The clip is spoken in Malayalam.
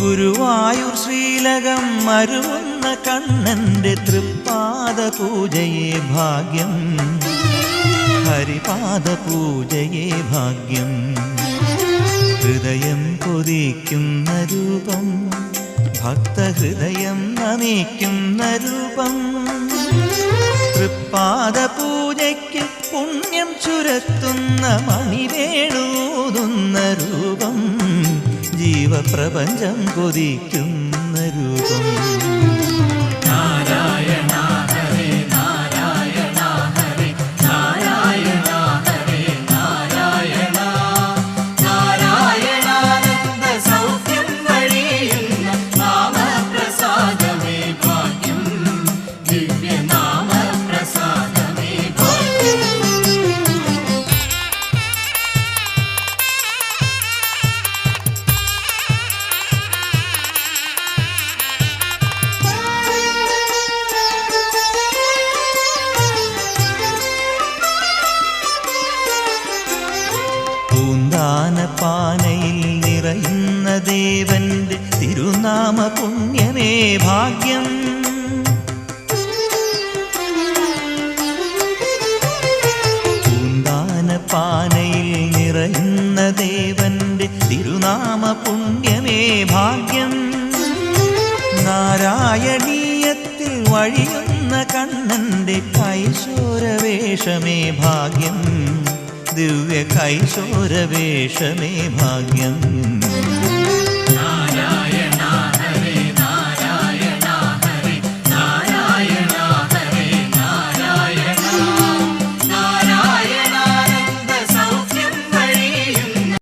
ഗുരുവായൂർ ശ്രീലകം മരുവുന്ന കണ്ണന്റെ തൃപ്പാദ പൂജയെ ഭാഗ്യം, ഹരിപാദ പൂജയെ ഭാഗ്യം. ഹൃദയം കൊതിക്കുന്ന രൂപം, ഭക്തഹൃദയം നമിക്കുന്ന രൂപം. തൃപ്പാദ പൂജയ്ക്ക് പുണ്യം ചുരത്തുന്ന മണിവേണൂതുന്ന രൂപം, ജീവപ്രപഞ്ചം കൊതിക്കുന്ന രൂപം. നാരായണ ഹരേ നാരായണ ഹരേ നാരായണ ഹരേ നാരായണ. നാരായണാനന്ദ സൗഖ്യം വഴിയുന്ന നാമപ്രസാദമേ ഭാഗ്യം, ദിവ്യനാമപ്രസാദമേ ഭാഗ്യം. പാനയിൽ നിറയുന്ന ദേവന്റെ തിരുനാമ പുണ്യമേ ഭാഗ്യം. പാനയിൽ നിറയുന്ന ദേവന്റെ തിരുനാമ പുണ്യമേ ഭാഗ്യം. നാരായണീയത്തിൽ വഴിയുന്ന കണ്ണന്റെ കൈശോരവേഷമേ ഭാഗ്യം, ദിവ്യ കൈശോരവേഷമേ ഭാഗ്യം.